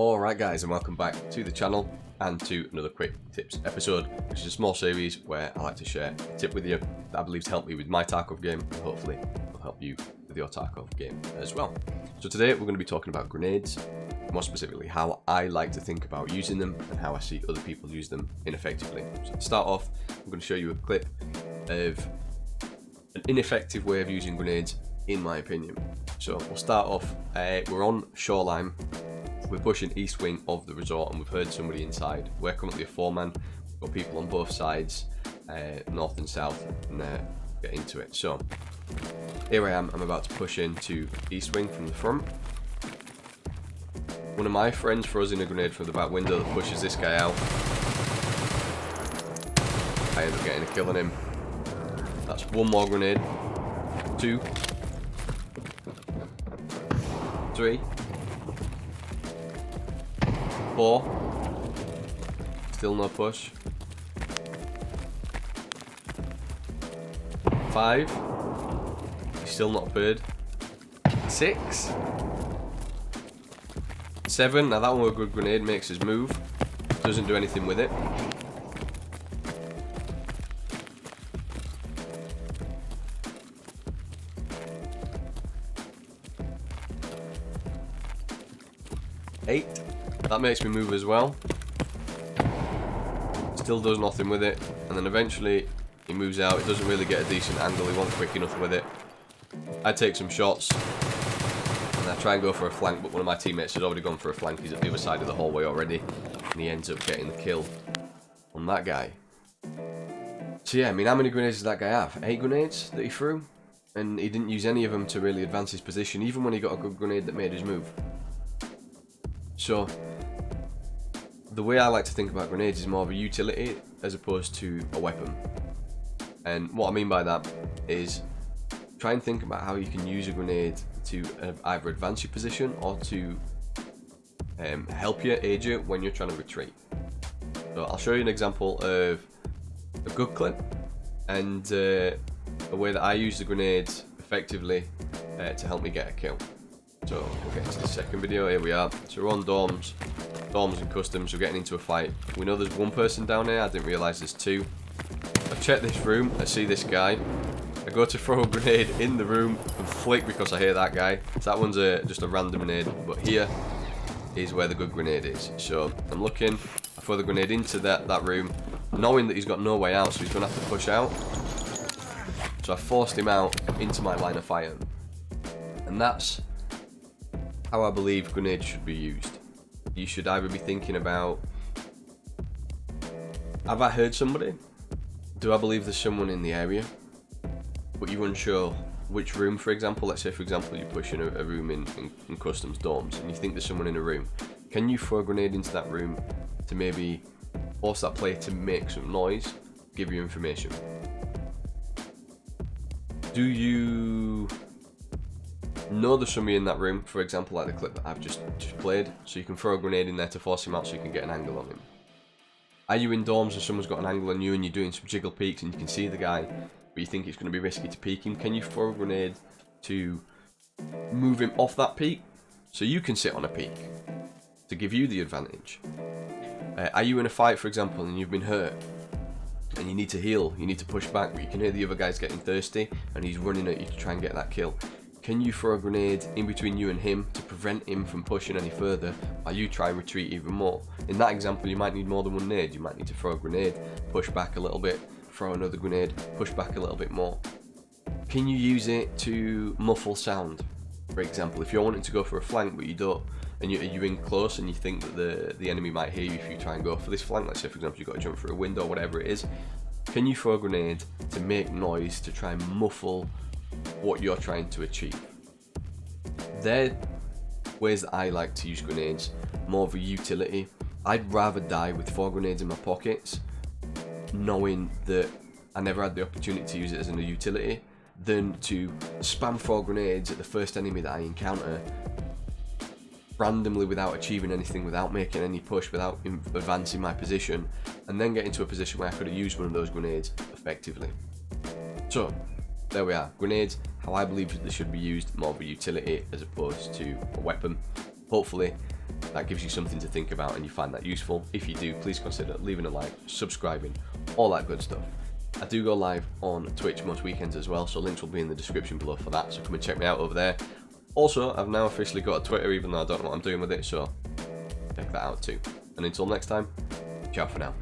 Alright guys, and welcome back to the channel and to another quick tips episode, which is a small series where I like to share a tip with you that I believe to help me with my Tarkov game, and hopefully will help you with your Tarkov game as well. So today we're going to be talking about grenades, more specifically how I like to think about using them and how I see other people use them ineffectively. So to start off, I'm going to show you a clip of an ineffective way of using grenades in my opinion. So we'll start off, we're on Shoreline. We're pushing east wing of the resort and we've heard somebody inside. We're currently a 4-man. We've got people on both sides, north and south, and get into it. So here I am, I'm about to push into east wing from the front. One of my friends throws in a grenade from the back window that pushes this guy out. I end up getting a kill on him. That's one more grenade. 2, 3, 4, still no push. 5, still not appeared. 6, 7, now that one with a good grenade makes us move, doesn't do anything with it. 8, that makes me move as well. Still does nothing with it, and then eventually he moves out. It doesn't really get a decent angle, he wasn't quick enough with it. I take some shots and I try and go for a flank, but one of my teammates has already gone for a flank. He's at the other side of the hallway already, and he ends up getting the kill on that guy. So yeah, I mean, how many grenades does that guy have? 8 grenades that he threw, and he didn't use any of them to really advance his position, even when he got a good grenade that made his move. So the way I like to think about grenades is more of a utility as opposed to a weapon. And what I mean by that is try and think about how you can use a grenade to either advance your position or to help you, aid you when you're trying to retreat. So I'll show you an example of a good clip and a way that I use the grenades effectively to help me get a kill. So we'll get into the second video. Here we are. So we're on dorms and customs. We're getting into a fight. We know there's one person down here. I didn't realise there's 2. I check this room. I see this guy. I go to throw a grenade in the room and flick because I hear that guy. So that one's just a random grenade. But here is where the good grenade is. So I'm looking. I throw the grenade into that room, knowing that he's got no way out, so he's going to have to push out. So I forced him out into my line of fire. And that's how I believe grenades should be used. You should either be thinking about, have I heard somebody? Do I believe there's someone in the area? But you're unsure which room, for example. Let's say, for example, you're pushing a room in customs dorms and you think there's someone in a room. Can you throw a grenade into that room to maybe force that player to make some noise, give you information? Do you know there's somebody in that room, for example, like the clip that I've just played, so you can throw a grenade in there to force him out so you can get an angle on him? Are you in dorms and someone's got an angle on you and you're doing some jiggle peeks and you can see the guy, but you think it's going to be risky to peek him? Can you throw a grenade to move him off that peak so you can sit on a peak to give you the advantage? Are you in a fight, for example, and you've been hurt and you need to heal, you need to push back, but you can hear the other guy's getting thirsty and he's running at you to try and get that kill? Can you throw a grenade in between you and him to prevent him from pushing any further while you try and retreat even more? In that example, you might need more than one nade. You might need to throw a grenade, push back a little bit, throw another grenade, push back a little bit more. Can you use it to muffle sound? For example, if you're wanting to go for a flank but you don't, and you're in close and you think that the enemy might hear you if you try and go for this flank, let's say for example you've got to jump through a window or whatever it is, can you throw a grenade to make noise to try and muffle what you're trying to achieve? They're ways that I like to use grenades, more of a utility. I'd rather die with 4 grenades in my pockets, knowing that I never had the opportunity to use it as a utility, than to spam 4 grenades at the first enemy that I encounter, randomly without achieving anything, without making any push, without advancing my position, and then get into a position where I could have used one of those grenades effectively. So there we are, grenades, how I believe they should be used, more of a utility as opposed to a weapon. Hopefully that gives you something to think about and you find that useful. If you do, please consider leaving a like, subscribing, all that good stuff. I do go live on Twitch most weekends as well, so links will be in the description below for that, so come and check me out over there. Also, I've now officially got a Twitter, even though I don't know what I'm doing with it, so check that out too. And until next time, ciao for now.